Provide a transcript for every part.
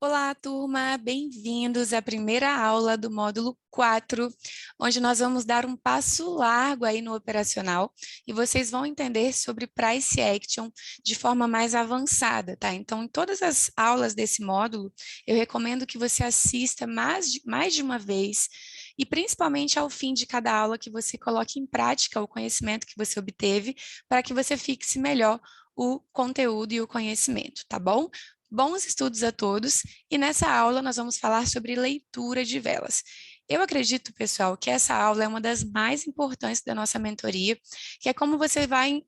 Olá, turma! Bem-vindos à primeira aula do módulo 4, onde nós vamos dar um passo largo aí no operacional e vocês vão entender sobre Price Action de forma mais avançada, tá? Então, em todas as aulas desse módulo, eu recomendo que você assista mais de uma vez e principalmente ao fim de cada aula que você coloque em prática o conhecimento que você obteve para que você fixe melhor o conteúdo e o conhecimento, tá bom? Bons estudos a todos, e nessa aula nós vamos falar sobre leitura de velas. Eu acredito, pessoal, que essa aula é uma das mais importantes da nossa mentoria, que é quando você vai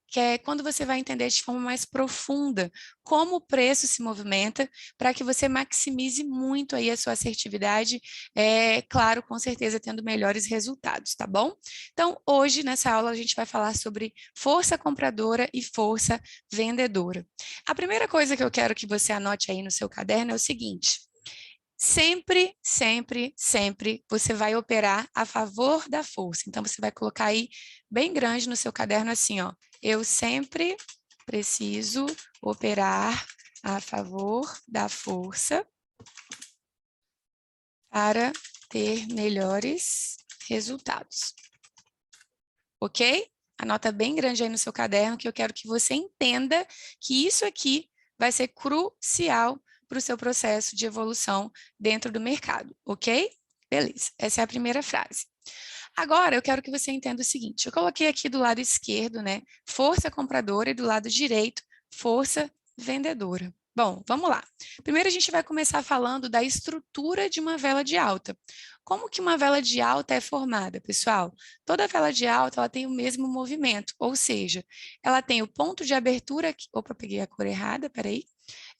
entender de forma mais profunda como o preço se movimenta, para que você maximize muito aí a sua assertividade, claro, com certeza tendo melhores resultados, tá bom? Então, hoje, nessa aula, a gente vai falar sobre força compradora e força vendedora. A primeira coisa que eu quero que você anote aí no seu caderno é o seguinte: sempre, sempre, sempre você vai operar a favor da força. Então, você vai colocar aí bem grande no seu caderno assim, ó. Eu sempre preciso operar a favor da força para ter melhores resultados. Ok? Anota bem grande aí no seu caderno que eu quero que você entenda que isso aqui vai ser crucial para o seu processo de evolução dentro do mercado, ok? Beleza, essa é a primeira frase. Agora, eu quero que você entenda o seguinte, eu coloquei aqui do lado esquerdo, né, força compradora e do lado direito, força vendedora. Bom, vamos lá. Primeiro a gente vai começar falando da estrutura de uma vela de alta. Como que uma vela de alta é formada, pessoal? Toda vela de alta ela tem o mesmo movimento, ou seja, ela tem o ponto de abertura aqui. Opa, peguei a cor errada, peraí.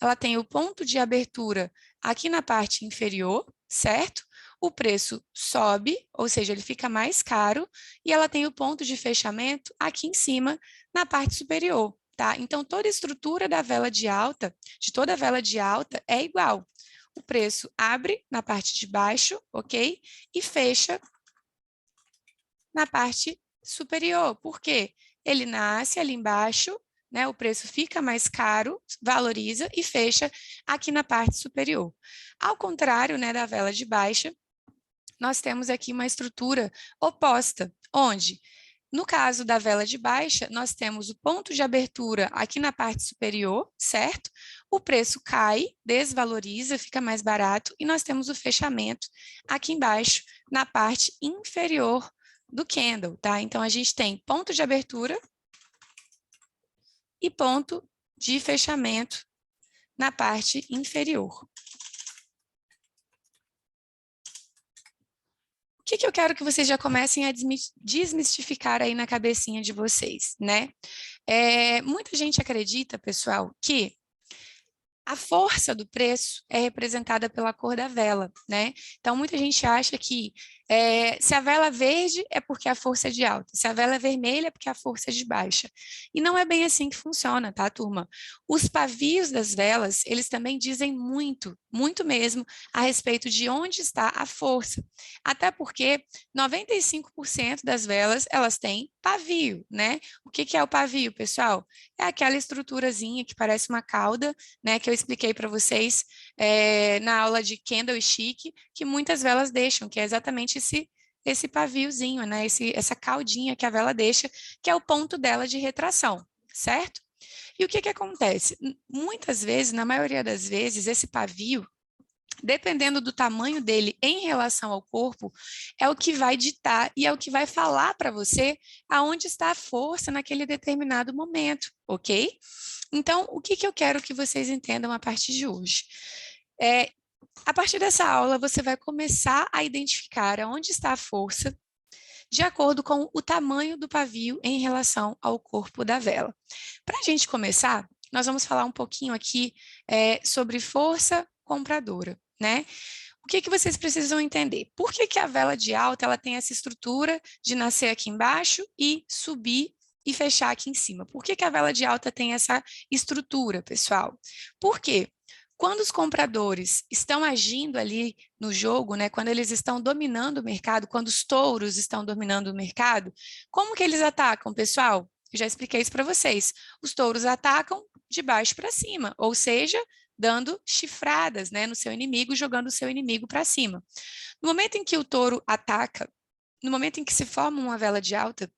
Ela tem o ponto de abertura aqui na parte inferior, certo? O preço sobe, ou seja, ele fica mais caro, e ela tem o ponto de fechamento aqui em cima, na parte superior, tá? Então, toda a estrutura da vela de alta, de toda vela de alta, é igual. O preço abre na parte de baixo, ok? E fecha na parte superior. Por quê? Ele nasce ali embaixo, né? O preço fica mais caro, valoriza e fecha aqui na parte superior. Ao contrário, né, da vela de baixa, nós temos aqui uma estrutura oposta, onde, no caso da vela de baixa, nós temos o ponto de abertura aqui na parte superior, certo? O preço cai, desvaloriza, fica mais barato, e nós temos o fechamento aqui embaixo, na parte inferior do candle, tá? Então, a gente tem ponto de abertura e ponto de fechamento na parte inferior. O que eu quero que vocês já comecem a desmistificar aí na cabecinha de vocês, né? Muita gente acredita, pessoal, que a força do preço é representada pela cor da vela, né? Então, muita gente acha que se a vela é verde é porque a força é de alta, se a vela é vermelha é porque a força é de baixa. E não é bem assim que funciona, tá, turma? Os pavios das velas, eles também dizem muito, muito mesmo, a respeito de onde está a força. Até porque 95% das velas, elas têm pavio, né? O que é o pavio, pessoal? É aquela estruturazinha que parece uma cauda, né, que eu expliquei para vocês na aula de Candle e Chic, que muitas velas deixam, que é exatamente esse paviozinho, né, essa caudinha que a vela deixa, que é o ponto dela de retração, certo? E o que acontece? Muitas vezes, na maioria das vezes, esse pavio, dependendo do tamanho dele em relação ao corpo, é o que vai ditar e é o que vai falar para você aonde está a força naquele determinado momento, ok? Então, o que eu quero que vocês entendam a partir de hoje? A partir dessa aula, você vai começar a identificar aonde está a força de acordo com o tamanho do pavio em relação ao corpo da vela. Para a gente começar, nós vamos falar um pouquinho aqui sobre força compradora, né? O que vocês precisam entender? Por que a vela de alta ela tem essa estrutura de nascer aqui embaixo e subir e fechar aqui em cima? Por que a vela de alta tem essa estrutura, pessoal? Por quê? Quando os compradores estão agindo ali no jogo, né, quando eles estão dominando o mercado, quando os touros estão dominando o mercado, como que eles atacam, pessoal? Eu já expliquei isso para vocês. Os touros atacam de baixo para cima, ou seja, dando chifradas, né, no seu inimigo, jogando o seu inimigo para cima. No momento em que o touro ataca, no momento em que se forma uma vela de alta,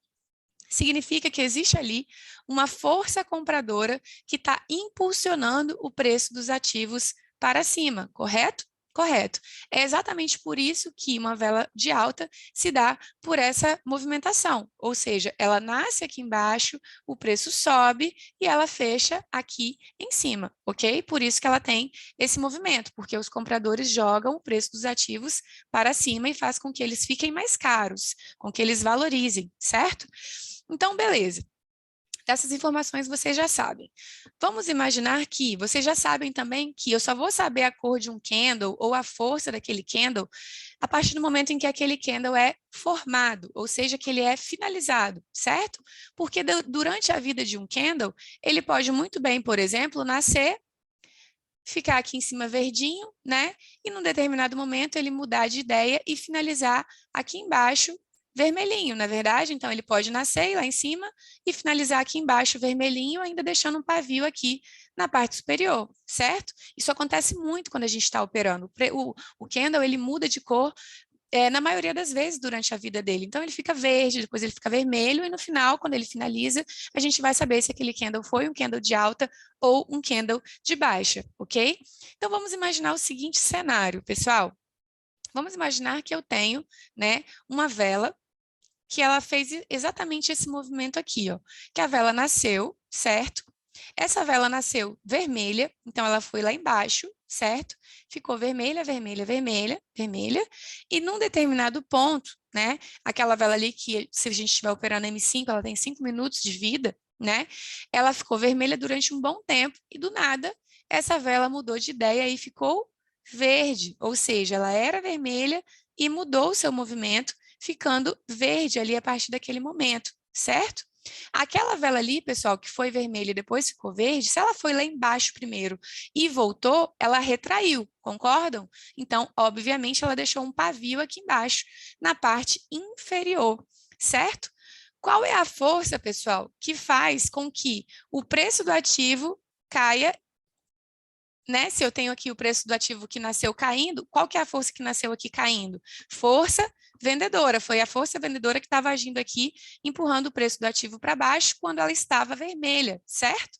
significa que existe ali uma força compradora que está impulsionando o preço dos ativos para cima, correto? Correto. É exatamente por isso que uma vela de alta se dá por essa movimentação, ou seja, ela nasce aqui embaixo, o preço sobe e ela fecha aqui em cima, ok? Por isso que ela tem esse movimento, porque os compradores jogam o preço dos ativos para cima e faz com que eles fiquem mais caros, com que eles valorizem, certo? Então, beleza. Dessas informações vocês já sabem. Vamos imaginar que vocês já sabem também que eu só vou saber a cor de um candle ou a força daquele candle a partir do momento em que aquele candle é formado, ou seja, que ele é finalizado, certo? Porque durante a vida de um candle, ele pode muito bem, por exemplo, nascer, ficar aqui em cima verdinho, né? E num determinado momento ele mudar de ideia e finalizar aqui embaixo vermelhinho, na verdade. Então ele pode nascer lá em cima e finalizar aqui embaixo vermelhinho, ainda deixando um pavio aqui na parte superior, certo? Isso acontece muito quando a gente está operando. O candle ele muda de cor na maioria das vezes durante a vida dele. Então, ele fica verde, depois ele fica vermelho, e no final, quando ele finaliza, a gente vai saber se aquele candle foi um candle de alta ou um candle de baixa, ok? Então, vamos imaginar o seguinte cenário, pessoal. Vamos imaginar que eu tenho, né, uma vela que ela fez exatamente esse movimento aqui, ó, que a vela nasceu, certo? Essa vela nasceu vermelha, então ela foi lá embaixo, certo? Ficou vermelha, vermelha, vermelha, vermelha, e num determinado ponto, né, aquela vela ali que se a gente estiver operando M5, ela tem 5 minutos de vida, né? Ela ficou vermelha durante um bom tempo e do nada essa vela mudou de ideia e ficou verde, ou seja, ela era vermelha e mudou o seu movimento ficando verde ali a partir daquele momento, certo? Aquela vela ali, pessoal, que foi vermelha e depois ficou verde, se ela foi lá embaixo primeiro e voltou, ela retraiu, concordam? Então, obviamente, ela deixou um pavio aqui embaixo, na parte inferior, certo? Qual é a força, pessoal, que faz com que o preço do ativo caia, né? Se eu tenho aqui o preço do ativo que nasceu caindo, qual que é a força que nasceu aqui caindo? Força vendedora. Foi a força vendedora que estava agindo aqui, empurrando o preço do ativo para baixo quando ela estava vermelha, certo?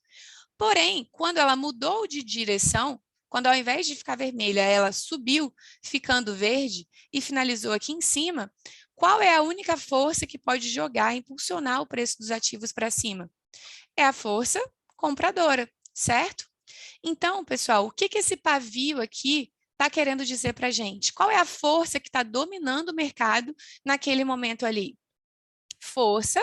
Porém, quando ela mudou de direção, quando ao invés de ficar vermelha, ela subiu, ficando verde e finalizou aqui em cima, qual é a única força que pode jogar, impulsionar o preço dos ativos para cima? É a força compradora, certo? Então, pessoal, o que que esse pavio aqui está querendo dizer para a gente? Qual é a força que está dominando o mercado naquele momento ali? Força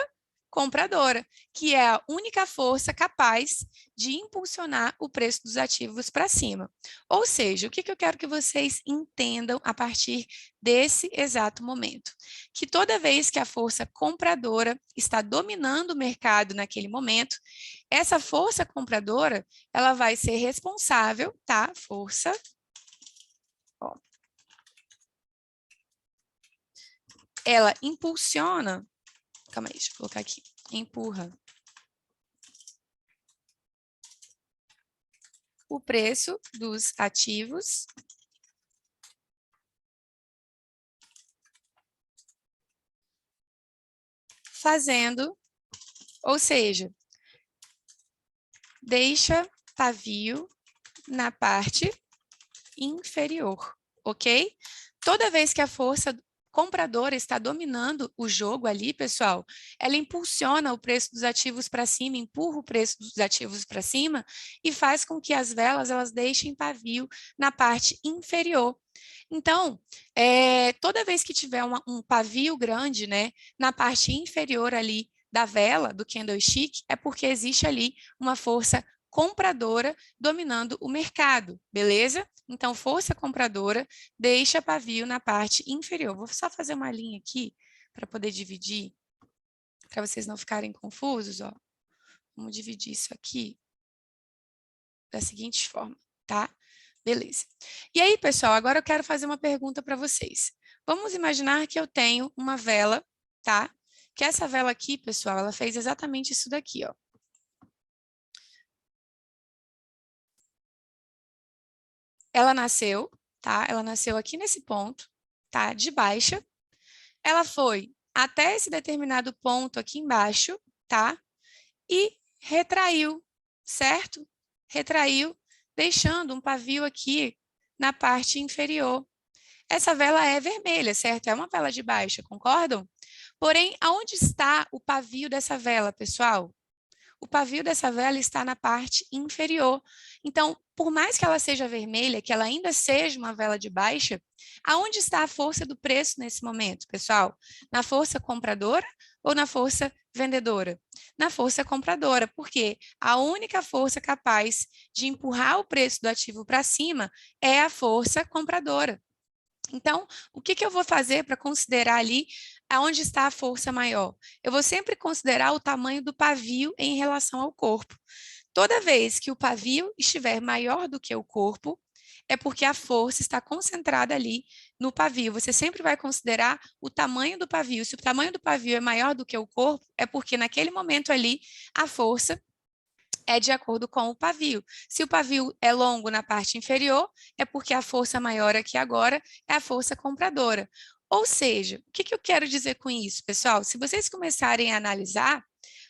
compradora, que é a única força capaz de impulsionar o preço dos ativos para cima. Ou seja, o que que eu quero que vocês entendam a partir desse exato momento? Que toda vez que a força compradora está dominando o mercado naquele momento, essa força compradora, ela vai ser responsável, tá? Força, ó, ela impulsiona, calma aí, deixa eu colocar aqui, empurra o preço dos ativos fazendo, ou seja, deixa pavio na parte inferior, ok? Toda vez que a força compradora está dominando o jogo ali, pessoal, ela impulsiona o preço dos ativos para cima, empurra o preço dos ativos para cima e faz com que as velas elas deixem pavio na parte inferior. Então, toda vez que tiver um pavio grande, né, na parte inferior ali da vela, do candlestick, é porque existe ali uma força compradora dominando o mercado, beleza? Então, força compradora deixa pavio na parte inferior. Vou só fazer uma linha aqui para poder dividir, para vocês não ficarem confusos, ó. Vamos dividir isso aqui da seguinte forma, tá? Beleza. E aí, pessoal, agora eu quero fazer uma pergunta para vocês. Vamos imaginar que eu tenho uma vela, tá? Que essa vela aqui, pessoal, ela fez exatamente isso daqui, ó. ela nasceu, tá? Ela nasceu aqui nesse ponto, tá? De baixa. Ela foi até esse determinado ponto aqui embaixo, tá? E retraiu, certo? Retraiu, deixando um pavio aqui na parte inferior. Essa vela é vermelha, certo? É uma vela de baixa, concordam? Porém, aonde está o pavio dessa vela, pessoal? O pavio dessa vela está na parte inferior. Então, por mais que ela seja vermelha, que ela ainda seja uma vela de baixa, aonde está a força do preço nesse momento, pessoal? Na força compradora ou na força vendedora? Na força compradora, porque a única força capaz de empurrar o preço do ativo para cima é a força compradora. Então, o que eu vou fazer para considerar ali aonde está a força maior? Eu vou sempre considerar o tamanho do pavio em relação ao corpo. Toda vez que o pavio estiver maior do que o corpo, é porque a força está concentrada ali no pavio. Você sempre vai considerar o tamanho do pavio. Se o tamanho do pavio é maior do que o corpo, é porque naquele momento ali a força é de acordo com o pavio. Se o pavio é longo na parte inferior, é porque a força maior aqui agora é a força compradora. Ou seja, o que eu quero dizer com isso, pessoal? Se vocês começarem a analisar,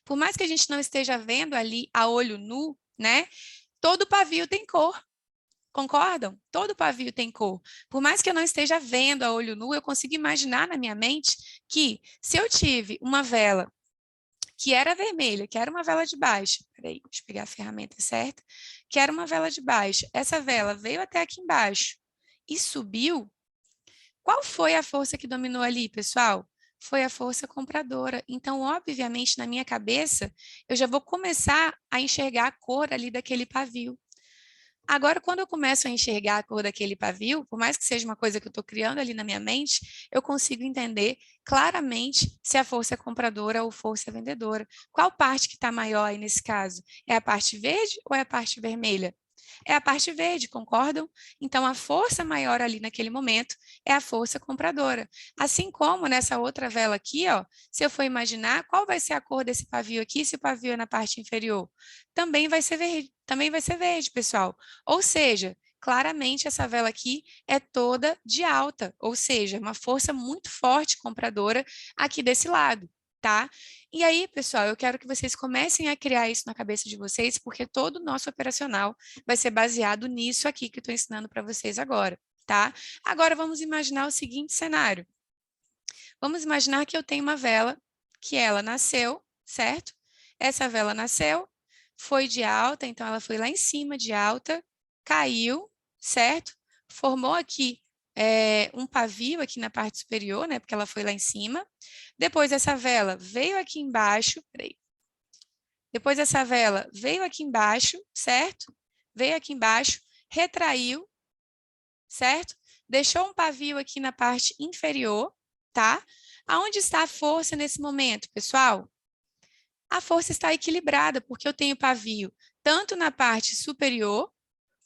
por mais que a gente não esteja vendo ali a olho nu, né? Todo pavio tem cor. Concordam? Todo pavio tem cor. Por mais que eu não esteja vendo a olho nu, eu consigo imaginar na minha mente que se eu tive uma vela que era vermelha, que era uma vela de baixa. Peraí, deixa eu pegar a ferramenta certa. Que era uma vela de baixa. Essa vela veio até aqui embaixo e subiu. Qual foi a força que dominou ali, pessoal? Foi a força compradora. Então, obviamente, na minha cabeça, eu já vou começar a enxergar a cor ali daquele pavio. Agora, quando eu começo a enxergar a cor daquele pavio, por mais que seja uma coisa que eu estou criando ali na minha mente, eu consigo entender claramente se a força é compradora ou força é vendedora. Qual parte que está maior aí nesse caso? É a parte verde ou é a parte vermelha? É a parte verde, concordam? Então, a força maior ali naquele momento é a força compradora. Assim como nessa outra vela aqui, ó, se eu for imaginar, qual vai ser a cor desse pavio aqui, se o pavio é na parte inferior? Também vai ser verde, pessoal. Ou seja, claramente essa vela aqui é toda de alta, ou seja, uma força muito forte compradora aqui desse lado, tá? E aí, pessoal, eu quero que vocês comecem a criar isso na cabeça de vocês, porque todo o nosso operacional vai ser baseado nisso aqui que eu estou ensinando para vocês agora, tá? Agora vamos imaginar o seguinte cenário. Vamos imaginar que eu tenho uma vela que ela nasceu, certo? Essa vela nasceu, foi de alta, então ela foi lá em cima de alta, caiu, certo? Formou aqui um pavio aqui na parte superior, né? Porque ela foi lá em cima. Depois essa vela veio aqui embaixo, peraí. Depois essa vela veio aqui embaixo, certo? Veio aqui embaixo, retraiu, certo? Deixou um pavio aqui na parte inferior, tá? Aonde está a força nesse momento, pessoal? A força está equilibrada, porque eu tenho pavio tanto na parte superior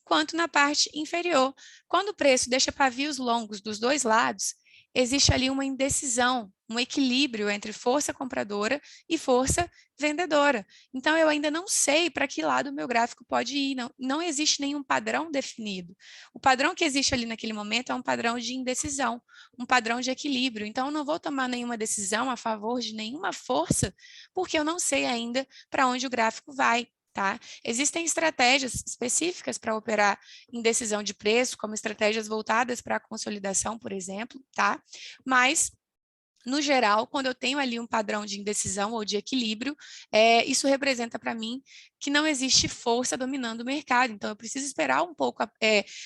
quanto na parte inferior. Quando o preço deixa pavios longos dos dois lados, existe ali uma indecisão, um equilíbrio entre força compradora e força vendedora. Então, eu ainda não sei para que lado o meu gráfico pode ir, não existe nenhum padrão definido. O padrão que existe ali naquele momento é um padrão de indecisão, um padrão de equilíbrio. Então, eu não vou tomar nenhuma decisão a favor de nenhuma força, porque eu não sei ainda para onde o gráfico vai. Tá? Existem estratégias específicas para operar em decisão de preço, como estratégias voltadas para a consolidação, por exemplo, tá? Mas no geral, quando eu tenho ali um padrão de indecisão ou de equilíbrio, isso representa para mim que não existe força dominando o mercado. Então, eu preciso esperar um pouco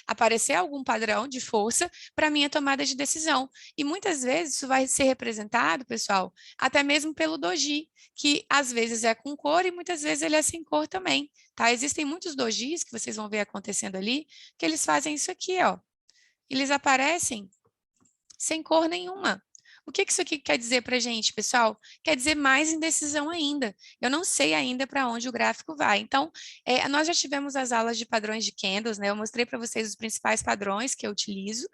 aparecer algum padrão de força para minha tomada de decisão. E muitas vezes isso vai ser representado, pessoal, até mesmo pelo doji, que às vezes é com cor e muitas vezes ele é sem cor também. Tá? Existem muitos dojis que vocês vão ver acontecendo ali, que eles fazem isso aqui, ó. Eles aparecem sem cor nenhuma. O que isso aqui quer dizer para a gente, pessoal? Quer dizer mais indecisão ainda. Eu não sei ainda para onde o gráfico vai. Então, nós já tivemos as aulas de padrões de candles, né? Eu mostrei para vocês os principais padrões que eu utilizo,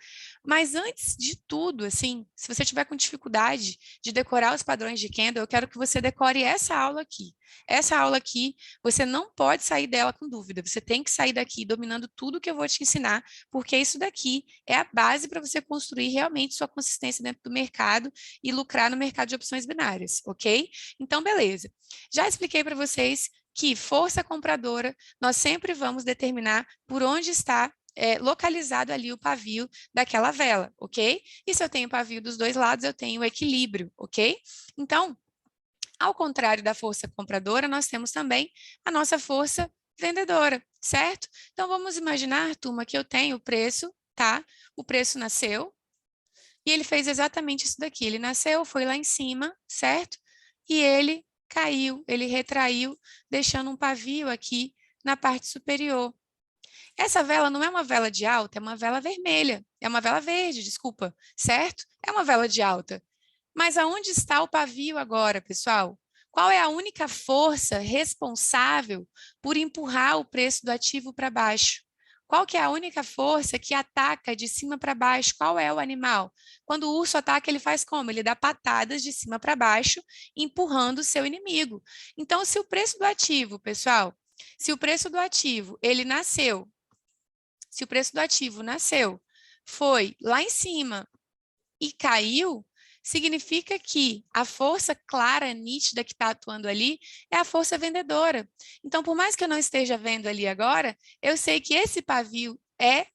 mas antes de tudo, assim, se você tiver com dificuldade de decorar os padrões de candle, eu quero que você decore essa aula aqui. Essa aula aqui, você não pode sair dela com dúvida. Você tem que sair daqui dominando tudo que eu vou te ensinar, porque isso daqui é a base para você construir realmente sua consistência dentro do mercado e lucrar no mercado de opções binárias, ok? Então, beleza. Já expliquei para vocês que força compradora, nós sempre vamos determinar por onde está localizado ali o pavio daquela vela, ok? E se eu tenho pavio dos dois lados, eu tenho equilíbrio, ok? Então, ao contrário da força compradora, nós temos também a nossa força vendedora, certo? Então, vamos imaginar, turma, que eu tenho o preço, tá? O preço nasceu e ele fez exatamente isso daqui. Ele nasceu, foi lá em cima, certo? E ele caiu, ele retraiu, deixando um pavio aqui na parte superior. Essa vela não é uma vela de alta, é uma vela vermelha, é uma vela verde, desculpa, certo? É uma vela de alta. Mas aonde está o pavio agora, pessoal? Qual é a única força responsável por empurrar o preço do ativo para baixo? Qual que é a única força que ataca de cima para baixo? Qual é o animal? Quando o urso ataca, ele faz como? Ele dá patadas de cima para baixo, empurrando o seu inimigo. Então, se o preço do ativo, pessoal, se o preço do ativo, ele nasceu, se o preço do ativo nasceu, foi lá em cima e caiu, significa que a força clara, nítida que está atuando ali é a força vendedora. Então, por mais que eu não esteja vendo ali agora, eu sei que esse pavio é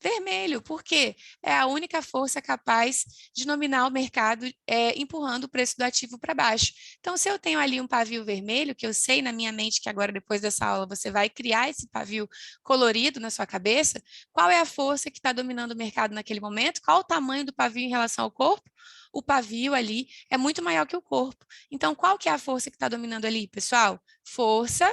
vermelho, porque é a única força capaz de dominar o mercado, empurrando o preço do ativo para baixo. Então, se eu tenho ali um pavio vermelho, que eu sei na minha mente que agora, depois dessa aula, você vai criar esse pavio colorido na sua cabeça, qual é a força que está dominando o mercado naquele momento? Qual o tamanho do pavio em relação ao corpo? O pavio ali é muito maior que o corpo. Então, qual que é a força que está dominando ali, pessoal? Força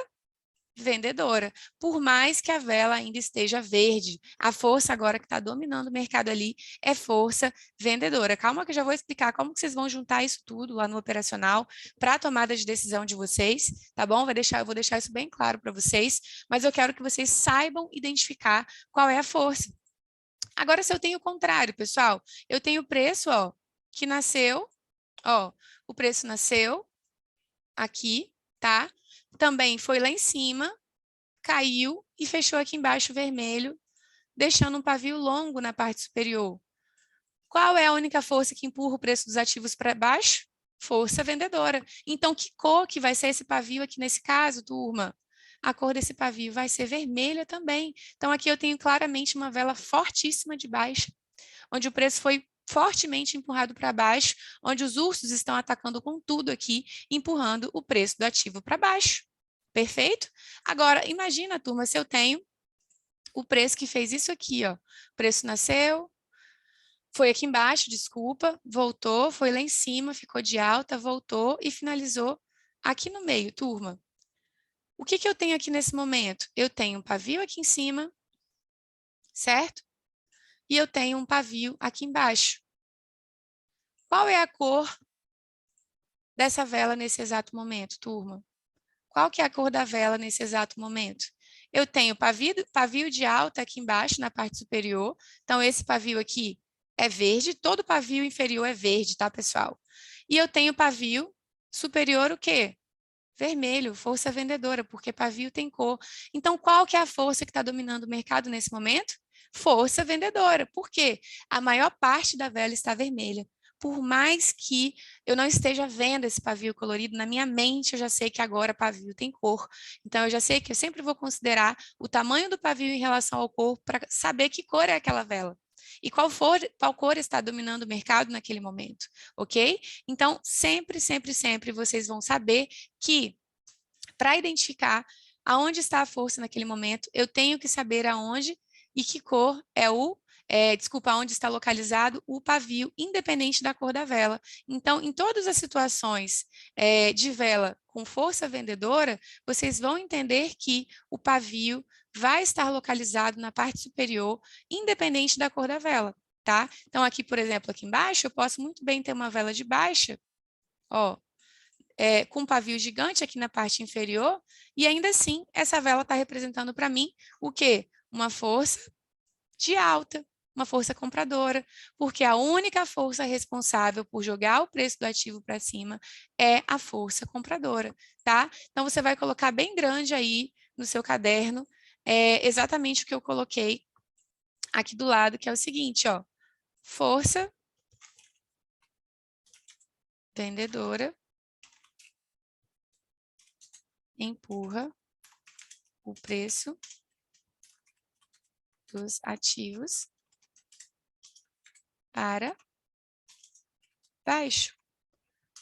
vendedora, por mais que a vela ainda esteja verde. A força agora que está dominando o mercado ali é força vendedora. Calma que eu já vou explicar como que vocês vão juntar isso tudo lá no operacional para a tomada de decisão de vocês, tá bom? Eu vou deixar isso bem claro para vocês, mas eu quero que vocês saibam identificar qual é a força. Agora, se eu tenho o contrário, pessoal, eu tenho o preço, ó, que nasceu, ó, o preço nasceu aqui, tá? Também foi lá em cima, caiu e fechou aqui embaixo vermelho, deixando um pavio longo na parte superior. Qual é a única força que empurra o preço dos ativos para baixo? Força vendedora. Então, que cor que vai ser esse pavio aqui nesse caso, turma? A cor desse pavio vai ser vermelha também. Então, aqui eu tenho claramente uma vela fortíssima de baixa, onde o preço foi fortemente empurrado para baixo, onde os ursos estão atacando com tudo aqui, empurrando o preço do ativo para baixo. Perfeito? Agora, imagina, turma, se eu tenho o preço que fez isso aqui, ó. O preço nasceu, foi aqui embaixo, desculpa, voltou, foi lá em cima, ficou de alta, voltou e finalizou aqui no meio, turma. O que que eu tenho aqui nesse momento? Eu tenho um pavio aqui em cima, certo? E eu tenho um pavio aqui embaixo. Qual é a cor dessa vela nesse exato momento, turma? Qual que é a cor da vela nesse exato momento? Eu tenho pavio de alta aqui embaixo, na parte superior. Então, esse pavio aqui é verde. Todo pavio inferior é verde, tá, pessoal? E eu tenho pavio superior o quê? Vermelho, força vendedora, porque pavio tem cor. Então, qual que é a força que está dominando o mercado nesse momento? Força vendedora. Por quê? A maior parte da vela está vermelha. Por mais que eu não esteja vendo esse pavio colorido, na minha mente eu já sei que agora pavio tem cor. Então, eu já sei que eu sempre vou considerar o tamanho do pavio em relação ao corpo para saber que cor é aquela vela. E qual cor está dominando o mercado naquele momento, ok? Então, sempre, sempre, sempre vocês vão saber que, para identificar aonde está a força naquele momento, eu tenho que saber aonde e que cor é desculpa, onde está localizado o pavio, independente da cor da vela. Então, em todas as situações de vela com força vendedora, vocês vão entender que o pavio vai estar localizado na parte superior, independente da cor da vela. tá? Então, aqui, por exemplo, aqui embaixo, eu posso muito bem ter uma vela de baixa, ó, com um pavio gigante aqui na parte inferior, e ainda assim, essa vela está representando para mim o quê? Uma força de alta, uma força compradora, porque a única força responsável por jogar o preço do ativo para cima é a força compradora, tá? Então, você vai colocar bem grande aí no seu caderno, exatamente o que eu coloquei aqui do lado, que é o seguinte, ó, força vendedora empurra o preço dos ativos para baixo,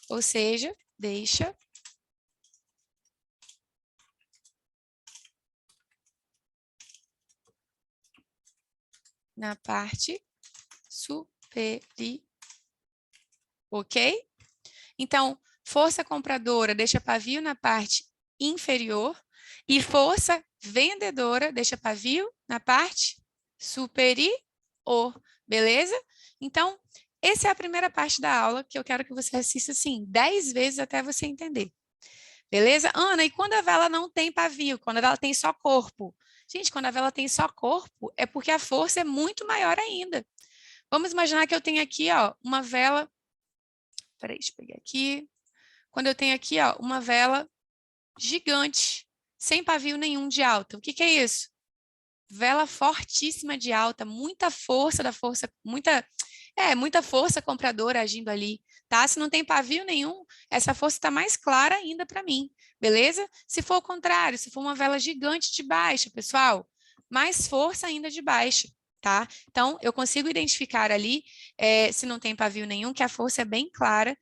ou seja, deixa na parte superior, ok? Então, força compradora deixa pavio na parte inferior e força vendedora deixa pavio na parte superior, beleza? Então, essa é a primeira parte da aula que eu quero que você assista, assim, 10 vezes até você entender. Beleza? Ana, e quando a vela não tem pavio? Quando a vela tem só corpo? Gente, quando a vela tem só corpo, é porque a força é muito maior ainda. Vamos imaginar que eu tenho aqui, ó, uma vela. Peraí, deixa eu pegar aqui. Quando eu tenho aqui, ó, uma vela gigante, sem pavio nenhum de alta. O que que é isso? Vela fortíssima de alta, muita força da força, muita força compradora agindo ali, tá? Se não tem pavio nenhum, essa força está mais clara ainda para mim, beleza? Se for o contrário, se for uma vela gigante de baixa, pessoal, mais força ainda de baixa, tá? Então, eu consigo identificar ali, se não tem pavio nenhum, que a força é bem clara,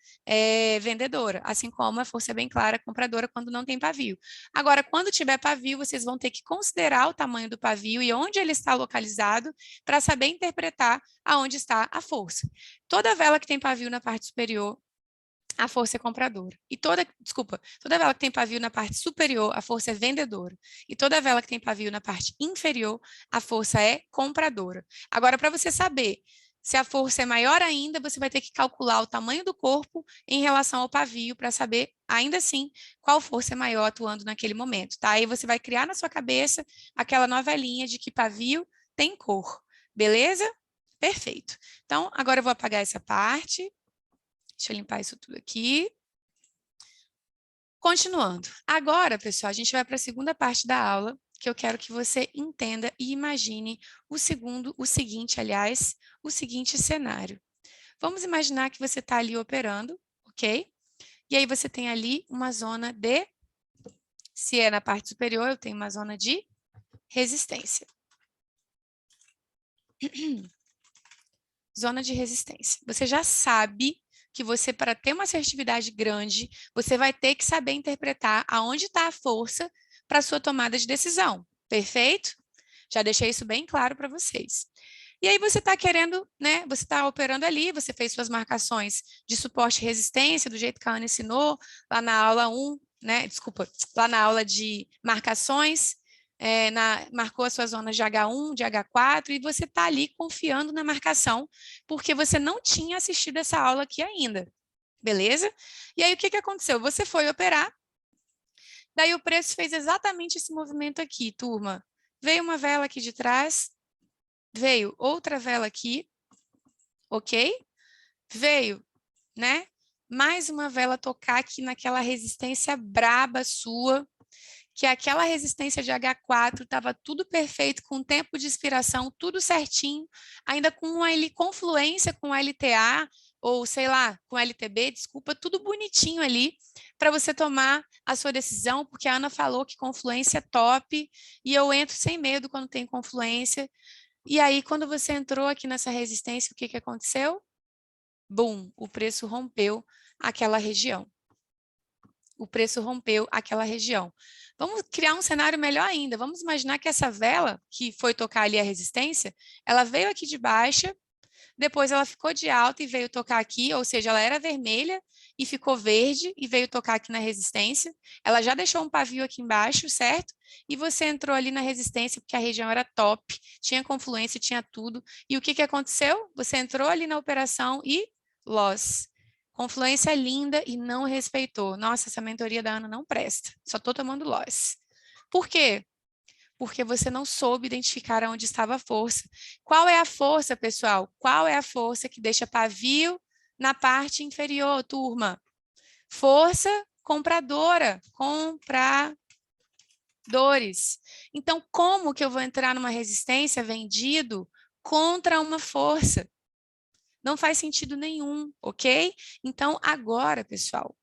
vendedora, assim como a força é bem clara compradora quando não tem pavio. Agora, quando tiver pavio, vocês vão ter que considerar o tamanho do pavio e onde ele está localizado para saber interpretar aonde está a força. Toda vela que tem pavio na parte superior, a força é compradora. E toda vela que tem pavio na parte superior, a força é vendedora. E toda vela que tem pavio na parte inferior, a força é compradora. Agora, para você saber se a força é maior ainda, você vai ter que calcular o tamanho do corpo em relação ao pavio para saber, ainda assim, qual força é maior atuando naquele momento, tá? Aí você vai criar na sua cabeça aquela novelinha de que pavio tem cor, beleza? Perfeito. Então, agora eu vou apagar essa parte. Deixa eu limpar isso tudo aqui. Continuando. Agora, pessoal, a gente vai para a segunda parte da aula, que eu quero que você entenda e imagine o seguinte cenário. Vamos imaginar que você está ali operando, ok? E aí você tem ali uma zona de, se é na parte superior, eu tenho uma zona de resistência. Zona de resistência. Você já sabe que você, para ter uma assertividade grande, você vai ter que saber interpretar aonde está a força para a sua tomada de decisão. Perfeito? Já deixei isso bem claro para vocês. E aí você está querendo, né? Você está operando ali, você fez suas marcações de suporte e resistência, do jeito que a Ana ensinou, lá na aula 1, né? Desculpa, lá na aula de marcações, marcou as suas zonas de H1, de H4, e você está ali confiando na marcação, porque você não tinha assistido essa aula aqui ainda, beleza? E aí o que aconteceu? Você foi operar, daí o preço fez exatamente esse movimento aqui, turma. Veio uma vela aqui de trás, veio outra vela aqui, ok? Veio, né? Mais uma vela tocar aqui naquela resistência braba sua, que aquela resistência de H4 estava tudo perfeito, com tempo de expiração, tudo certinho, ainda com uma confluência com LTA, ou sei lá, com LTB, desculpa, tudo bonitinho ali, para você tomar a sua decisão, porque a Ana falou que confluência é top, e eu entro sem medo quando tem confluência. E aí, quando você entrou aqui nessa resistência, o que que aconteceu? Bum, o preço rompeu aquela região. O preço rompeu aquela região. Vamos criar um cenário melhor ainda. Vamos imaginar que essa vela, que foi tocar ali a resistência, ela veio aqui de baixa, depois ela ficou de alta e veio tocar aqui, ou seja, ela era vermelha e ficou verde e veio tocar aqui na resistência. Ela já deixou um pavio aqui embaixo, certo? E você entrou ali na resistência porque a região era top, tinha confluência, tinha tudo. E o que que aconteceu? Você entrou ali na operação e loss. Confluência linda e não respeitou. Nossa, essa mentoria da Ana não presta. Só estou tomando loss. Por quê? Porque você não soube identificar onde estava a força. Qual é a força, pessoal? Qual é a força que deixa pavio na parte inferior, turma? Força compradora, compradores. Então, como que eu vou entrar numa resistência vendido contra uma força? Não faz sentido nenhum, ok? Então, agora, pessoal,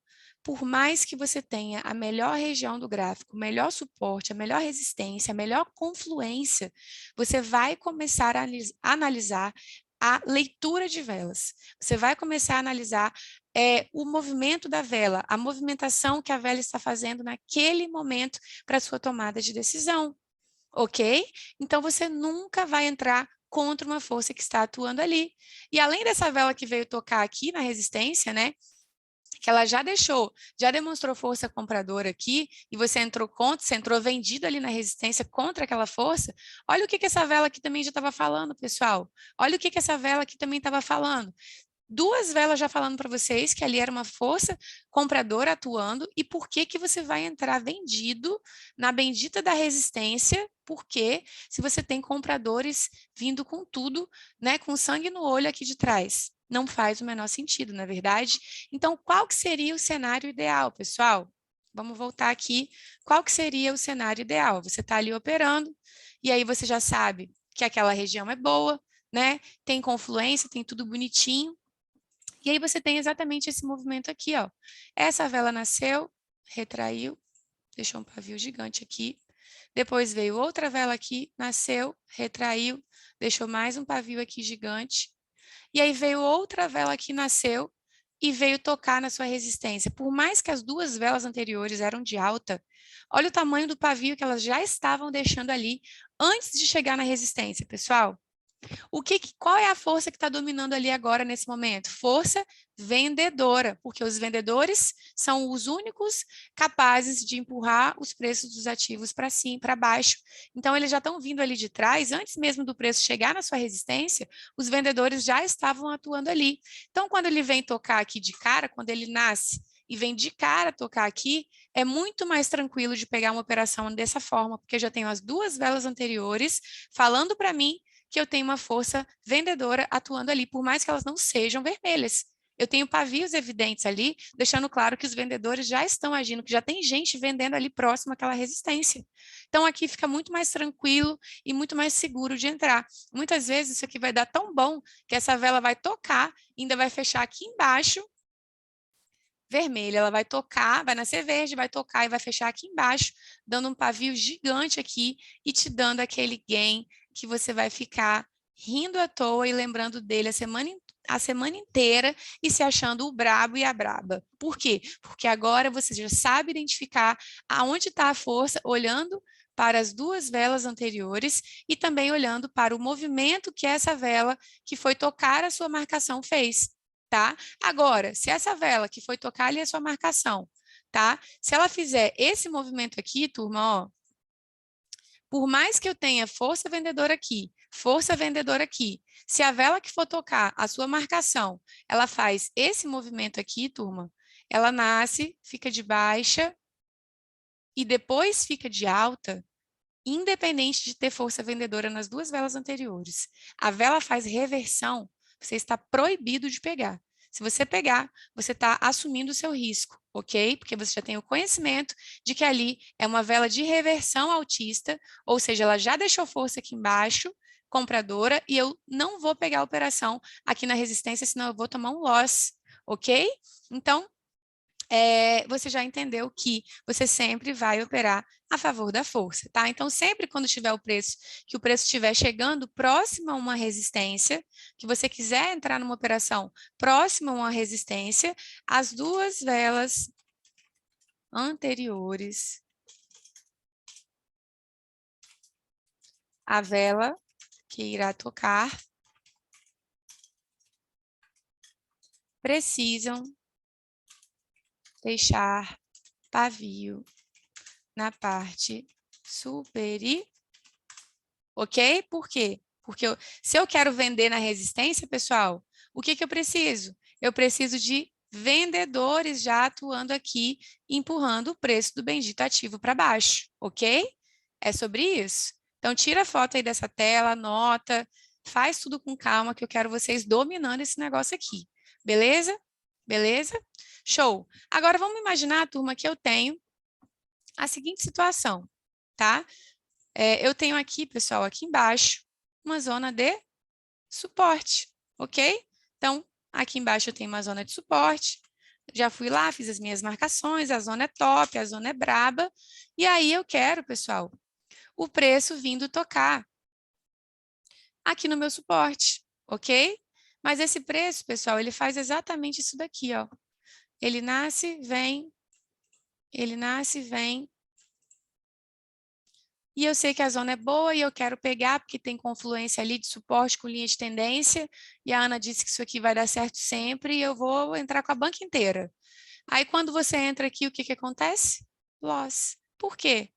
por mais que você tenha a melhor região do gráfico, o melhor suporte, a melhor resistência, a melhor confluência, você vai começar a analisar a leitura de velas. Você vai começar a analisar o movimento da vela, a movimentação que a vela está fazendo naquele momento para a sua tomada de decisão, ok? Então, você nunca vai entrar contra uma força que está atuando ali. E além dessa vela que veio tocar aqui na resistência, né? Que ela já deixou, já demonstrou força compradora aqui, e você entrou contra, você entrou vendido ali na resistência contra aquela força, olha o que essa vela aqui também já estava falando, pessoal. Olha o que essa vela aqui também estava falando. Duas velas já falando para vocês que ali era uma força compradora atuando e por que que você vai entrar vendido na bendita da resistência, porque se você tem compradores vindo com tudo, né, com sangue no olho aqui de trás. Não faz o menor sentido, na verdade. Então, qual que seria o cenário ideal, pessoal? Vamos voltar aqui. Qual que seria o cenário ideal? Você está ali operando e aí você já sabe que aquela região é boa, né? Tem confluência, tem tudo bonitinho. E aí você tem exatamente esse movimento aqui, ó. Essa vela nasceu, retraiu, deixou um pavio gigante aqui. Depois veio outra vela aqui, nasceu, retraiu, deixou mais um pavio aqui gigante. E aí veio outra vela que nasceu e veio tocar na sua resistência. Por mais que as duas velas anteriores eram de alta, olha o tamanho do pavio que elas já estavam deixando ali antes de chegar na resistência, pessoal. Qual é a força que está dominando ali agora nesse momento? Força vendedora, porque os vendedores são os únicos capazes de empurrar os preços dos ativos para cima, para baixo. Então, eles já estão vindo ali de trás, antes mesmo do preço chegar na sua resistência, os vendedores já estavam atuando ali. Então, quando ele vem tocar aqui de cara, quando ele nasce e vem de cara tocar aqui, é muito mais tranquilo de pegar uma operação dessa forma, porque eu já tenho as duas velas anteriores falando para mim que eu tenho uma força vendedora atuando ali, por mais que elas não sejam vermelhas. Eu tenho pavios evidentes ali, deixando claro que os vendedores já estão agindo, que já tem gente vendendo ali próximo àquela resistência. Então, aqui fica muito mais tranquilo e muito mais seguro de entrar. Muitas vezes, isso aqui vai dar tão bom que essa vela vai tocar, ainda vai fechar aqui embaixo, vermelha, ela vai tocar, vai nascer verde, vai tocar e vai fechar aqui embaixo, dando um pavio gigante aqui e te dando aquele gain que você vai ficar rindo à toa e lembrando dele a semana inteira e se achando o brabo e a braba. Por quê? Porque agora você já sabe identificar aonde está a força, olhando para as duas velas anteriores e também olhando para o movimento que essa vela que foi tocar a sua marcação fez. Tá? Agora, se essa vela que foi tocar ali a sua marcação, tá? Se ela fizer esse movimento aqui, turma, ó, por mais que eu tenha força vendedora aqui, se a vela que for tocar a sua marcação, ela faz esse movimento aqui, turma, ela nasce, fica de baixa e depois fica de alta, independente de ter força vendedora nas duas velas anteriores. A vela faz reversão, você está proibido de pegar. Se você pegar, você está assumindo o seu risco, ok? Porque você já tem o conhecimento de que ali é uma vela de reversão altista, ou seja, ela já deixou força aqui embaixo, compradora, e eu não vou pegar a operação aqui na resistência, senão eu vou tomar um loss, ok? Então, você já entendeu que você sempre vai operar a favor da força, tá? Então, sempre quando tiver que o preço estiver chegando próximo a uma resistência, que você quiser entrar numa operação próxima a uma resistência, as duas velas anteriores, a vela que irá tocar precisam deixar pavio na parte superior. Ok? Por quê? Porque se eu quero vender na resistência, pessoal, o que eu preciso? Eu preciso de vendedores já atuando aqui, empurrando o preço do bendito ativo para baixo, ok? É sobre isso. Então, tira a foto aí dessa tela, anota, faz tudo com calma, que eu quero vocês dominando esse negócio aqui. Beleza? Beleza? Show! Agora, vamos imaginar, turma, que eu tenho a seguinte situação, tá? Eu tenho aqui, pessoal, aqui embaixo, uma zona de suporte, ok? Então, aqui embaixo eu tenho uma zona de suporte, já fui lá, fiz as minhas marcações, a zona é top, a zona é braba, e aí eu quero, pessoal, o preço vindo tocar aqui no meu suporte, ok? Mas esse preço, pessoal, ele faz exatamente isso daqui, ó. Ele nasce, vem, e eu sei que a zona é boa e eu quero pegar, porque tem confluência ali de suporte com linha de tendência, e a Ana disse que isso aqui vai dar certo sempre, e eu vou entrar com a banca inteira. Aí, quando você entra aqui, o que acontece? Loss. Por quê?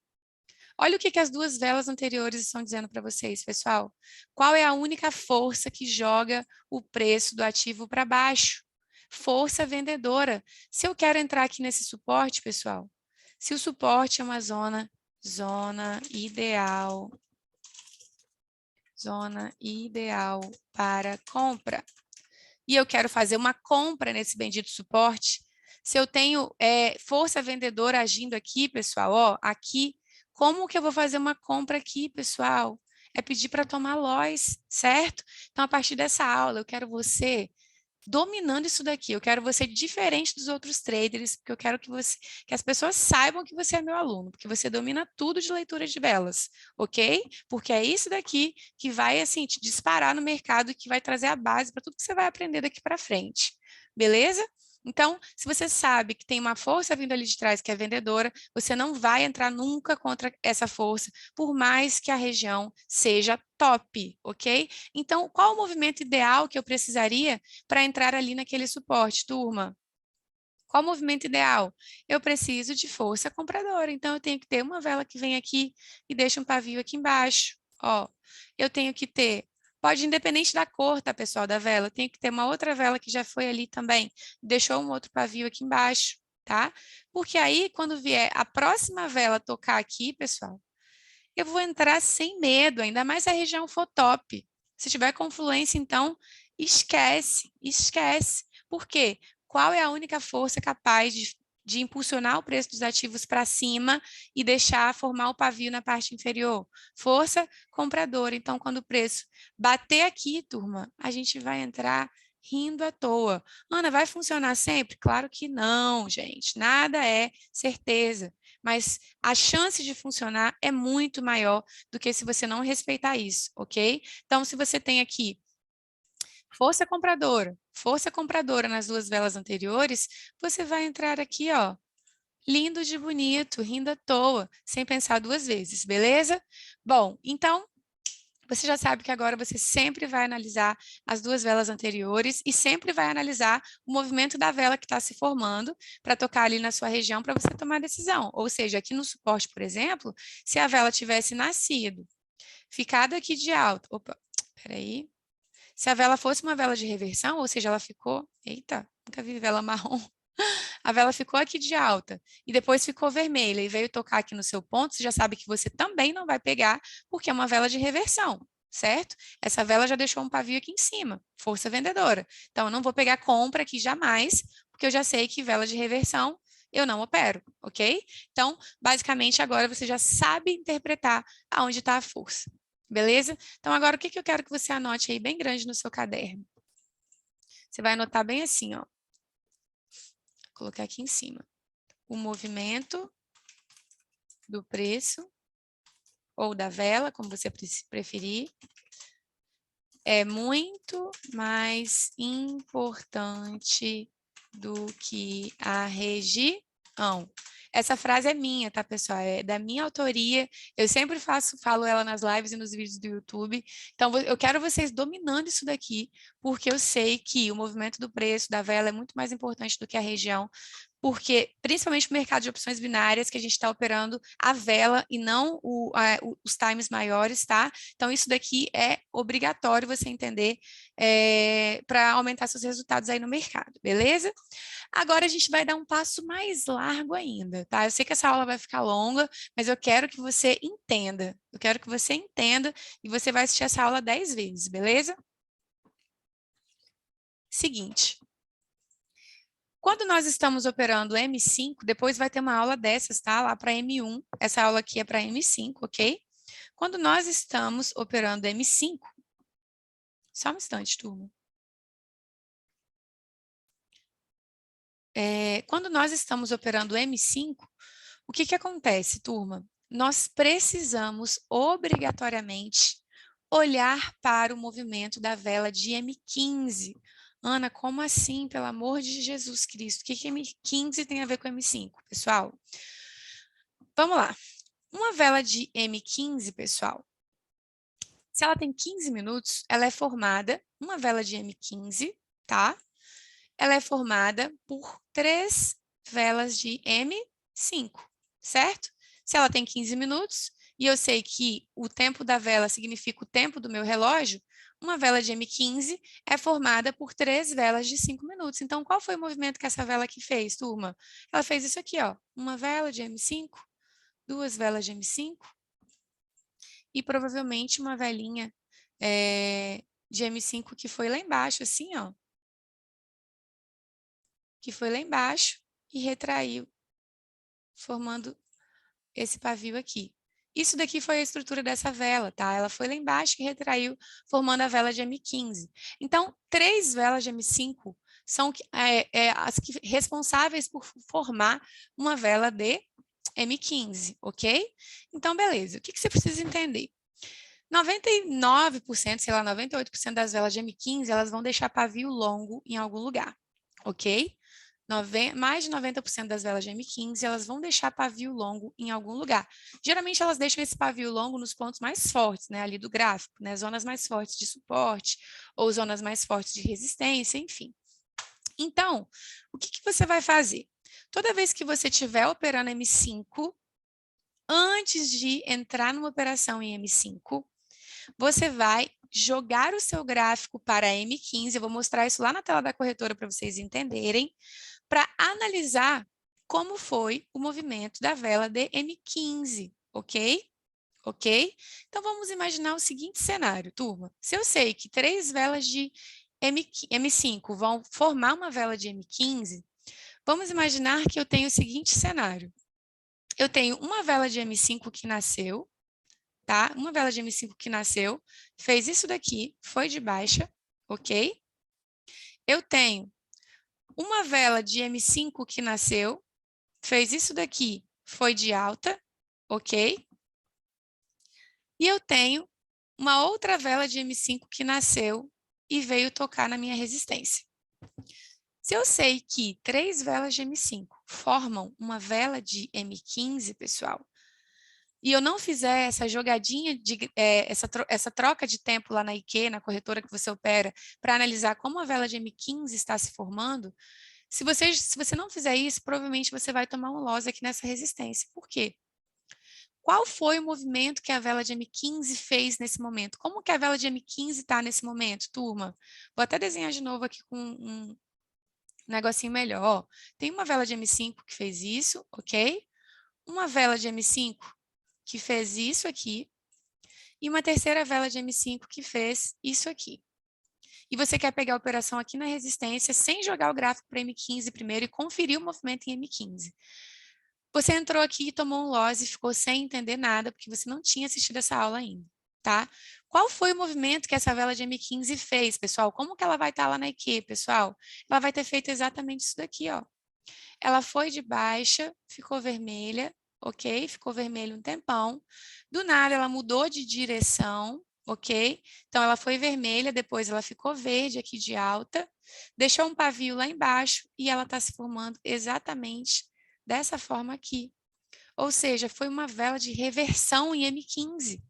Olha o que as duas velas anteriores estão dizendo para vocês, pessoal. Qual é a única força que joga o preço do ativo para baixo? Força vendedora. Se eu quero entrar aqui nesse suporte, pessoal, se o suporte é uma zona ideal para compra, e eu quero fazer uma compra nesse bendito suporte, se eu tenho força vendedora agindo aqui, pessoal, ó, aqui, como que eu vou fazer uma compra aqui, pessoal? É pedir para tomar loss, certo? Então, a partir dessa aula, eu quero você dominando isso daqui. Eu quero você diferente dos outros traders, porque eu quero que as pessoas saibam que você é meu aluno, porque você domina tudo de leitura de velas, ok? Porque é isso daqui que vai, assim, te disparar no mercado e que vai trazer a base para tudo que você vai aprender daqui para frente. Beleza? Então, se você sabe que tem uma força vindo ali de trás que é vendedora, você não vai entrar nunca contra essa força, por mais que a região seja top, ok? Então, qual o movimento ideal que eu precisaria para entrar ali naquele suporte, turma? Qual o movimento ideal? Eu preciso de força compradora, então eu tenho que ter uma vela que vem aqui e deixa um pavio aqui embaixo. Ó, eu tenho que ter, pode independente da cor, tá, pessoal, da vela, eu tenho que ter uma outra vela que já foi ali também, deixou um outro pavio aqui embaixo, tá? Porque aí, quando vier a próxima vela tocar aqui, pessoal, eu vou entrar sem medo, ainda mais se a região for top. Se tiver confluência, então, esquece, esquece. Por quê? Qual é a única força capaz de impulsionar o preço dos ativos para cima e deixar formar o pavio na parte inferior? Força compradora. Então, quando o preço bater aqui, turma, a gente vai entrar rindo à toa. Ana, vai funcionar sempre? Claro que não, gente. Nada é certeza. Mas a chance de funcionar é muito maior do que se você não respeitar isso, ok? Então, se você tem aqui força compradora nas duas velas anteriores, você vai entrar aqui, ó, lindo de bonito, rindo à toa, sem pensar duas vezes, beleza? Bom, então, você já sabe que agora você sempre vai analisar as duas velas anteriores e sempre vai analisar o movimento da vela que está se formando para tocar ali na sua região para você tomar a decisão. Ou seja, aqui no suporte, por exemplo, se a vela tivesse nascido, ficado aqui de alta, opa, peraí, se a vela fosse uma vela de reversão, ou seja, ela ficou, eita, nunca vi vela marrom, a vela ficou aqui de alta e depois ficou vermelha e veio tocar aqui no seu ponto, você já sabe que você também não vai pegar, porque é uma vela de reversão, certo? Essa vela já deixou um pavio aqui em cima, força vendedora. Então, eu não vou pegar compra aqui jamais, porque eu já sei que vela de reversão eu não opero, ok? Então, basicamente, agora você já sabe interpretar aonde está a força, beleza? Então, agora o que eu quero que você anote aí bem grande no seu caderno? Você vai anotar bem assim, ó. Vou colocar aqui em cima. O movimento do preço ou da vela, como você preferir, é muito mais importante do que a região. Essa frase é minha, tá, pessoal? É da minha autoria. Eu sempre falo ela nas lives e nos vídeos do YouTube. Então, eu quero vocês dominando isso daqui, porque eu sei que o movimento do preço da vela é muito mais importante do que a região, porque, principalmente no mercado de opções binárias, que a gente está operando a vela e não os times maiores, tá? Então, isso daqui é obrigatório você entender para aumentar seus resultados aí no mercado, beleza? Agora a gente vai dar um passo mais largo ainda, tá? Eu sei que essa aula vai ficar longa, mas eu quero que você entenda. Eu quero que você entenda e você vai assistir essa aula 10 vezes, beleza? Seguinte. Quando nós estamos operando M5, depois vai ter uma aula dessas, tá? Lá para M1. Essa aula aqui é para M5, ok? Quando nós estamos operando M5, só um instante, turma. Quando nós estamos operando M5, o que acontece, turma? Nós precisamos obrigatoriamente olhar para o movimento da vela de M15. Ana, como assim? Pelo amor de Jesus Cristo. O que M15 tem a ver com M5, pessoal? Vamos lá. Uma vela de M15, pessoal, se ela tem 15 minutos, ela é formada, uma vela de M15, tá? Ela é formada por 3 velas de M5, certo? Se ela tem 15 minutos, e eu sei que o tempo da vela significa o tempo do meu relógio, uma vela de M15 é formada por 3 velas de 5 minutos. Então, qual foi o movimento que essa vela aqui fez, turma? Ela fez isso aqui, ó. Uma vela de M5, 2 velas de M5, e provavelmente uma velinha de M5 que foi lá embaixo, assim, ó. Que foi lá embaixo e retraiu, formando esse pavio aqui. Isso daqui foi a estrutura dessa vela, tá? Ela foi lá embaixo e retraiu, formando a vela de M15. Então, 3 velas de M5 são as responsáveis por formar uma vela de M15, ok? Então, beleza. O que você precisa entender? 99%, sei lá, 98% das velas de M15, elas vão deixar pavio longo em algum lugar, ok? Mais de 90% das velas de M15, elas vão deixar pavio longo em algum lugar. Geralmente, elas deixam esse pavio longo nos pontos mais fortes, né, ali do gráfico, né, zonas mais fortes de suporte ou zonas mais fortes de resistência, enfim. Então, o que você vai fazer? Toda vez que você estiver operando M5, antes de entrar numa operação em M5, você vai jogar o seu gráfico para M15, eu vou mostrar isso lá na tela da corretora para vocês entenderem, para analisar como foi o movimento da vela de M15, ok? Ok? Então, vamos imaginar o seguinte cenário, turma. Se eu sei que 3 velas de M5 vão formar uma vela de M15, vamos imaginar que eu tenho o seguinte cenário. Eu tenho uma vela de M5 que nasceu, tá? Uma vela de M5 que nasceu, fez isso daqui, foi de baixa, ok? Eu tenho uma vela de M5 que nasceu, fez isso daqui, foi de alta, ok? E eu tenho uma outra vela de M5 que nasceu e veio tocar na minha resistência. Se eu sei que 3 velas de M5 formam uma vela de M15, pessoal, e eu não fizer essa jogadinha, essa troca de tempo lá na IQ, na corretora que você opera, para analisar como a vela de M15 está se formando, se você não fizer isso, provavelmente você vai tomar um loss aqui nessa resistência. Por quê? Qual foi o movimento que a vela de M15 fez nesse momento? Como que a vela de M15 está nesse momento, turma? Vou até desenhar de novo aqui com um negocinho melhor. Tem uma vela de M5 que fez isso, ok? Uma vela de M5 que fez isso aqui, e uma terceira vela de M5 que fez isso aqui. E você quer pegar a operação aqui na resistência sem jogar o gráfico para M15 primeiro e conferir o movimento em M15. Você entrou aqui e tomou um loss e ficou sem entender nada, porque você não tinha assistido essa aula ainda, tá? Qual foi o movimento que essa vela de M15 fez, pessoal? Como que ela vai estar lá na IQ, pessoal? Ela vai ter feito exatamente isso daqui, ó. Ela foi de baixa, ficou vermelha, ok? Ficou vermelho um tempão. Do nada, ela mudou de direção, ok? Então, ela foi vermelha, depois ela ficou verde aqui de alta, deixou um pavio lá embaixo e ela está se formando exatamente dessa forma aqui. Ou seja, foi uma vela de reversão em M15.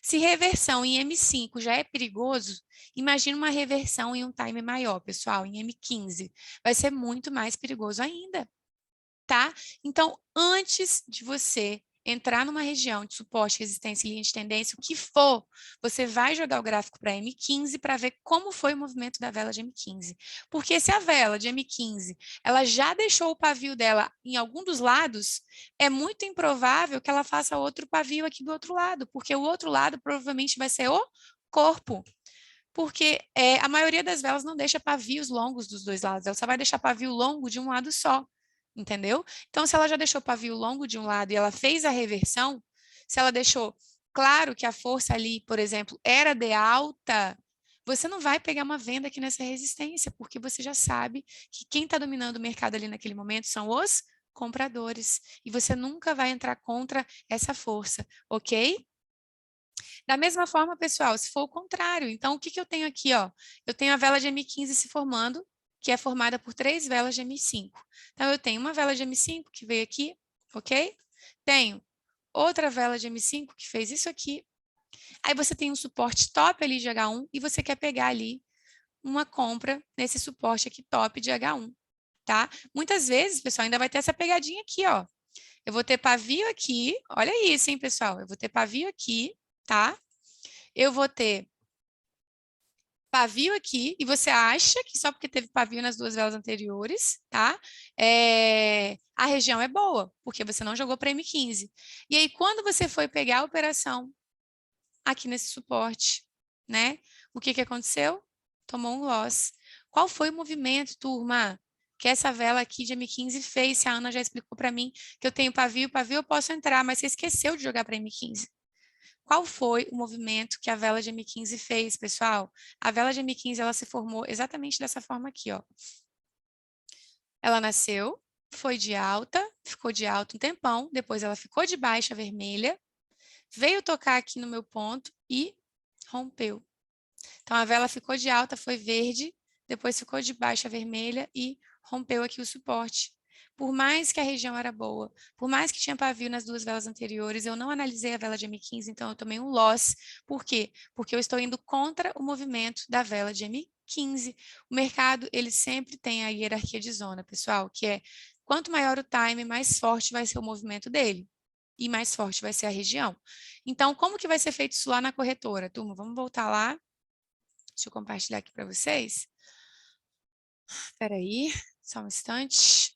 Se reversão em M5 já é perigoso, imagina uma reversão em um time maior, pessoal, em M15. Vai ser muito mais perigoso ainda, tá? Então, antes de você entrar numa região de suporte, resistência e linha de tendência, o que for, você vai jogar o gráfico para M15 para ver como foi o movimento da vela de M15. Porque se a vela de M15, ela já deixou o pavio dela em algum dos lados, é muito improvável que ela faça outro pavio aqui do outro lado, porque o outro lado provavelmente vai ser o corpo. Porque a maioria das velas não deixa pavios longos dos dois lados, ela só vai deixar pavio longo de um lado só. Entendeu? Então, se ela já deixou o pavio longo de um lado e ela fez a reversão, se ela deixou claro que a força ali, por exemplo, era de alta, você não vai pegar uma venda aqui nessa resistência, porque você já sabe que quem está dominando o mercado ali naquele momento são os compradores. E você nunca vai entrar contra essa força, ok? Da mesma forma, pessoal, se for o contrário, então o que, que eu tenho aqui? Ó? Eu tenho a vela de M15 se formando, que é formada por 3 velas de M5. Então, eu tenho uma vela de M5 que veio aqui, ok? Tenho outra vela de M5 que fez isso aqui. Aí você tem um suporte top ali de H1 e você quer pegar ali uma compra nesse suporte aqui top de H1, tá? Muitas vezes, pessoal, ainda vai ter essa pegadinha aqui, ó. Eu vou ter pavio aqui, olha isso, hein, pessoal? Eu vou ter pavio aqui, tá? Eu vou ter pavio aqui, e você acha que só porque teve pavio nas duas velas anteriores, tá? A região é boa, porque você não jogou para M15. E aí, quando você foi pegar a operação aqui nesse suporte, né? O que que aconteceu? Tomou um loss. Qual foi o movimento, turma, que essa vela aqui de M15 fez? Se a Ana já explicou para mim que eu tenho pavio, pavio eu posso entrar, mas você esqueceu de jogar para M15. Qual foi o movimento que a vela de M15 fez, pessoal? A vela de M15 ela se formou exatamente dessa forma aqui, ó. Ela nasceu, foi de alta, ficou de alta um tempão, depois ela ficou de baixa vermelha, veio tocar aqui no meu ponto e rompeu. Então a vela ficou de alta, foi verde, depois ficou de baixa vermelha e rompeu aqui o suporte. Por mais que a região era boa, por mais que tinha pavio nas duas velas anteriores, eu não analisei a vela de M15, então eu tomei um loss. Por quê? Porque eu estou indo contra o movimento da vela de M15. O mercado, ele sempre tem a hierarquia de zona, pessoal, que é quanto maior o time, mais forte vai ser o movimento dele. E mais forte vai ser a região. Então, como que vai ser feito isso lá na corretora? Turma, vamos voltar lá. Deixa eu compartilhar aqui para vocês. Espera aí, só um instante.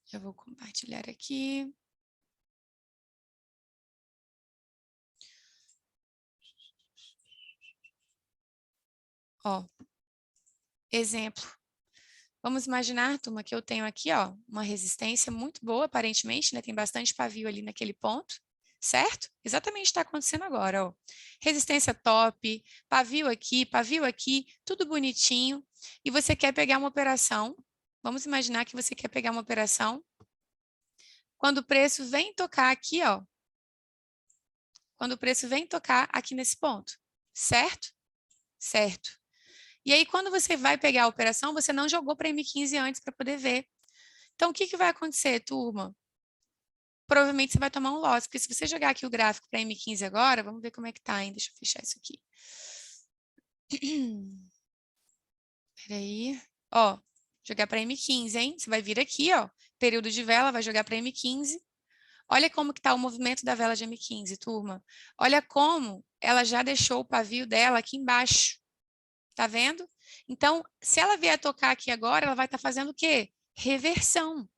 Já vou compartilhar aqui. Ó, exemplo. Vamos imaginar, turma, que eu tenho aqui, ó, uma resistência muito boa, aparentemente, né? Tem bastante pavio ali naquele ponto, certo? Exatamente está acontecendo agora, ó. Resistência top, pavio aqui, tudo bonitinho. E você quer pegar uma operação. Vamos imaginar que você quer pegar uma operação. Quando o preço vem tocar aqui, ó. Quando o preço vem tocar aqui nesse ponto, certo? Certo. E aí, quando você vai pegar a operação, você não jogou para M15 antes para poder ver. Então, o que, que vai acontecer, turma? Provavelmente você vai tomar um loss, porque se você jogar aqui o gráfico para M15 agora, vamos ver como é que tá, hein? Deixa eu fechar isso aqui. Peraí. Ó, jogar para M15, hein? Você vai vir aqui, ó, período de vela, vai jogar para M15. Olha como que tá o movimento da vela de M15, turma. Olha como ela já deixou o pavio dela aqui embaixo. Tá vendo? Então, se ela vier tocar aqui agora, ela vai estar fazendo o quê? Reversão.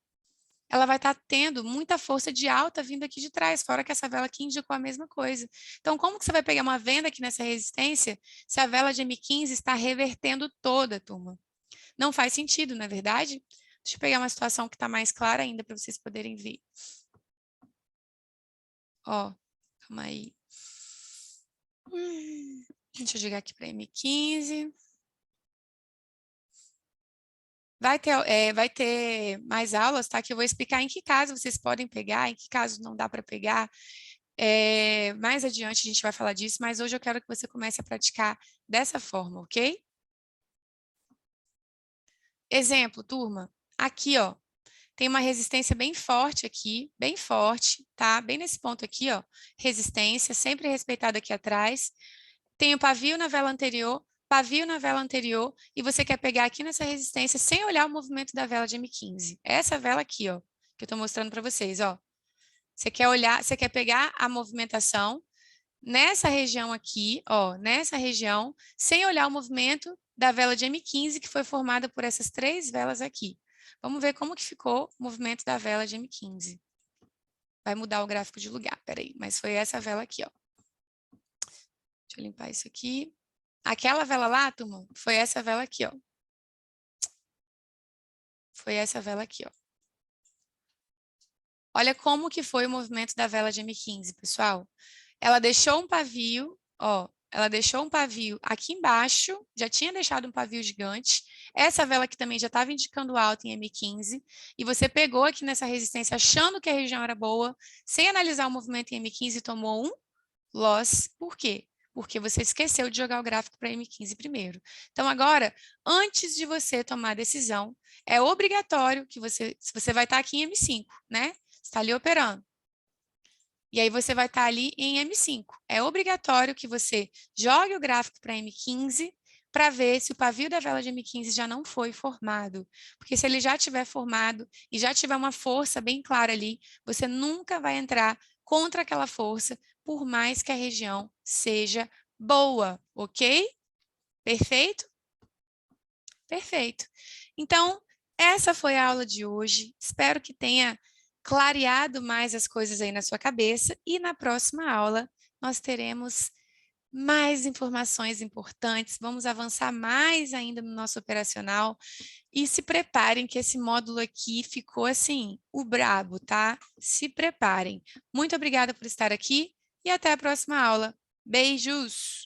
Ela vai estar tendo muita força de alta vindo aqui de trás, fora que essa vela aqui indicou a mesma coisa. Então, como que você vai pegar uma venda aqui nessa resistência se a vela de M15 está revertendo toda, turma? Não faz sentido, não é verdade? Deixa eu pegar uma situação que está mais clara ainda para vocês poderem ver. Ó, calma aí. Deixa eu jogar aqui para M15. Vai ter mais aulas, tá? Que eu vou explicar em que caso vocês podem pegar, em que caso não dá para pegar. Mais adiante a gente vai falar disso, mas hoje eu quero que você comece a praticar dessa forma, ok? Exemplo, turma, aqui, ó, tem uma resistência bem forte aqui, bem forte, tá? Bem nesse ponto aqui, ó, resistência, sempre respeitada aqui atrás. Tem o pavio na vela anterior, e você quer pegar aqui nessa resistência sem olhar o movimento da vela de M15. Essa vela aqui, ó, que eu tô mostrando para vocês, ó. Você quer olhar, você quer pegar a movimentação nessa região aqui, ó, nessa região, sem olhar o movimento da vela de M15, que foi formada por essas 3 velas aqui. Vamos ver como que ficou o movimento da vela de M15. Vai mudar o gráfico de lugar, peraí, mas foi essa vela aqui, ó. Deixa eu limpar isso aqui. Aquela vela lá, turma, foi essa vela aqui, ó. Foi essa vela aqui, ó. Olha como que foi o movimento da vela de M15, pessoal. Ela deixou um pavio, ó, ela deixou um pavio aqui embaixo, já tinha deixado um pavio gigante. Essa vela aqui também já estava indicando alta em M15, e você pegou aqui nessa resistência achando que a região era boa, sem analisar o movimento em M15 e tomou um loss. Por quê? Porque você esqueceu de jogar o gráfico para M15 primeiro. Então, agora, antes de você tomar a decisão, é obrigatório que você vai estar aqui em M5, né? Você está ali operando. E aí você vai estar ali em M5. É obrigatório que você jogue o gráfico para M15 para ver se o pavio da vela de M15 já não foi formado. Porque se ele já tiver formado e já tiver uma força bem clara ali, você nunca vai entrar contra aquela força, por mais que a região seja boa, ok? Perfeito? Perfeito. Então, essa foi a aula de hoje. Espero que tenha clareado mais as coisas aí na sua cabeça, e na próxima aula nós teremos mais informações importantes, vamos avançar mais ainda no nosso operacional, e se preparem que esse módulo aqui ficou assim, o brabo, tá? Se preparem. Muito obrigada por estar aqui e até a próxima aula. Beijos!